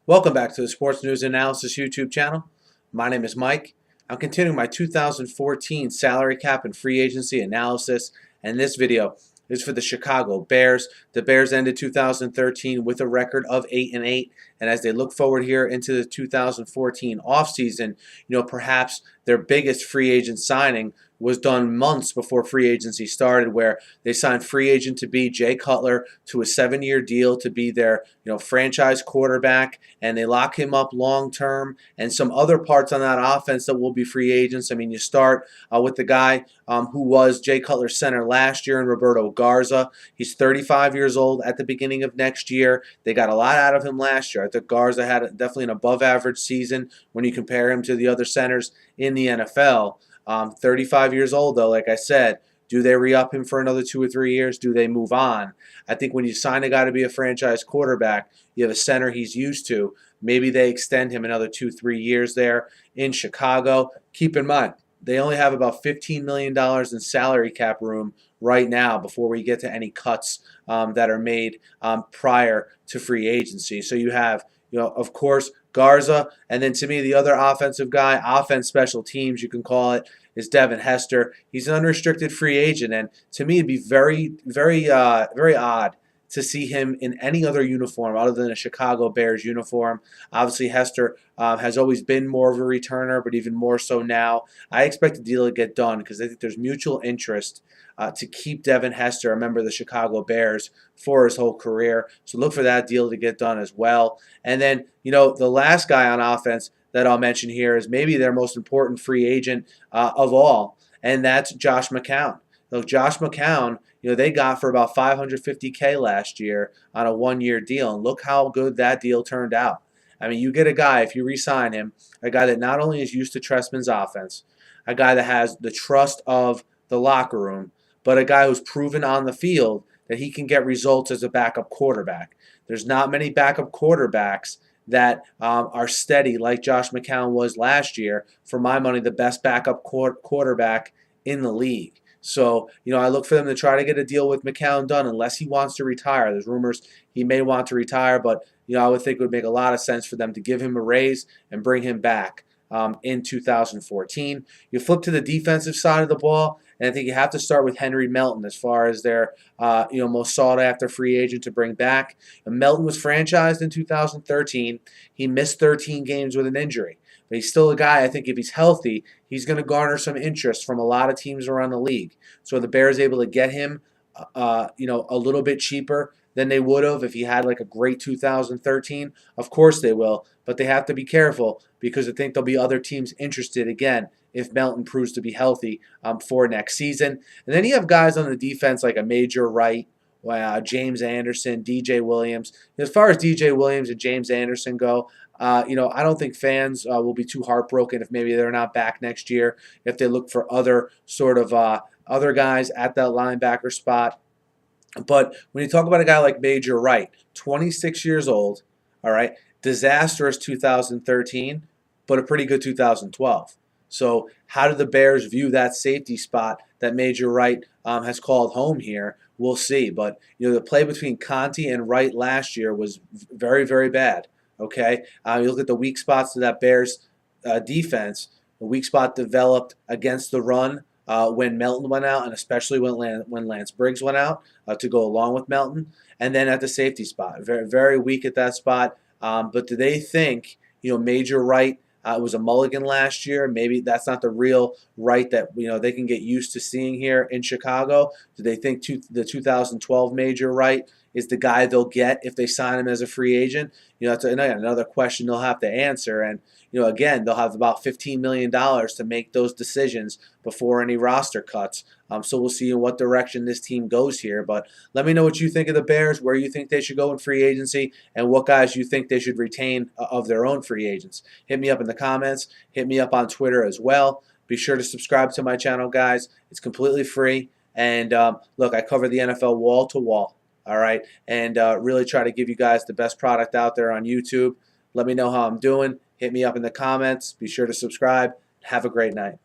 Welcome back to the Sports News Analysis YouTube channel. My name is Mike. I'm continuing my 2014 salary cap and free agency analysis, and this video is for the Chicago Bears. The Bears ended 2013 with a record of 8-8, and as they look forward here into the 2014 offseason, perhaps their biggest free agent signing was done months before free agency started, where they signed free agent to be Jay Cutler to a 7-year deal to be their franchise quarterback, and they lock him up long term, and some other parts on that offense that will be free agents. I mean, you start with the guy who was Jay Cutler's center last year in Roberto Garza. He's 35 years old at the beginning of next year. They got a lot out of him last year. I think Garza had definitely an above average season when you compare him to the other centers in the NFL. 35 years old, though, like I said. Do they re-up him for another 2 or 3 years? Do they move on? I think when you sign a guy to be a franchise quarterback, you have a center he's used to. Maybe they extend him another 2-3 years there in Chicago. Keep in mind, they only have about $15 million in salary cap room right now before we get to any cuts that are made prior to free agency. So you have, of course, Garza, and then to me, the other offensive guy, offense special teams, you can call it, is Devin Hester. He's an unrestricted free agent, and to me, it'd be very, very odd to see him in any other uniform other than a Chicago Bears uniform. Obviously, Hester has always been more of a returner, but even more so now. I expect the deal to get done because I think there's mutual interest to keep Devin Hester a member of the Chicago Bears for his whole career. So look for that deal to get done as well. And then, the last guy on offense that I'll mention here is maybe their most important free agent of all, and that's Josh McCown. Look, Josh McCown, they got for about $550K last year on a 1-year deal, and look how good that deal turned out. I mean, you get a guy, if you re-sign him, a guy that not only is used to Trestman's offense, a guy that has the trust of the locker room, but a guy who's proven on the field that he can get results as a backup quarterback. There's not many backup quarterbacks that are steady like Josh McCown was last year. For my money, the best backup quarterback in the league. So, I look for them to try to get a deal with McCown done unless he wants to retire. There's rumors he may want to retire, but, I would think it would make a lot of sense for them to give him a raise and bring him back in 2014. You flip to the defensive side of the ball, and I think you have to start with Henry Melton as far as their most sought-after free agent to bring back. And Melton was franchised in 2013. He missed 13 games with an injury. But he's still a guy, I think if he's healthy, he's going to garner some interest from a lot of teams around the league. So the Bears able to get him a little bit cheaper than they would have if he had like a great 2013. Of course they will, but they have to be careful because I think there'll be other teams interested again if Melton proves to be healthy for next season. And then you have guys on the defense like a Major Wright, James Anderson, DJ Williams. As far as DJ Williams and James Anderson go, I don't think fans will be too heartbroken if maybe they're not back next year, if they look for other sort of other guys at that linebacker spot. But when you talk about a guy like Major Wright, 26 years old, all right, disastrous 2013, but a pretty good 2012. So how do the Bears view that safety spot that Major Wright has called home here? We'll see. But, the play between Conti and Wright last year was very, very bad. Okay? You look at the weak spots to that Bears defense. The weak spot developed against the run when Melton went out, and especially when Lance Briggs went out to go along with Melton. And then at the safety spot. Very, very weak at that spot. But do they think, Major Wright was a mulligan last year? Maybe that's not the real Wright that they can get used to seeing here in Chicago. Do they think the 2012 Major Wright is the guy they'll get if they sign him as a free agent? That's another question they'll have to answer. And again, they'll have about $15 million to make those decisions before any roster cuts. So we'll see in what direction this team goes here. But let me know what you think of the Bears, where you think they should go in free agency, and what guys you think they should retain of their own free agents. Hit me up in the comments. Hit me up on Twitter as well. Be sure to subscribe to my channel, guys. It's completely free. And look, I cover the NFL wall to wall. All right, and really try to give you guys the best product out there on YouTube. Let me know how I'm doing. Hit me up in the comments. Be sure to subscribe. Have a great night.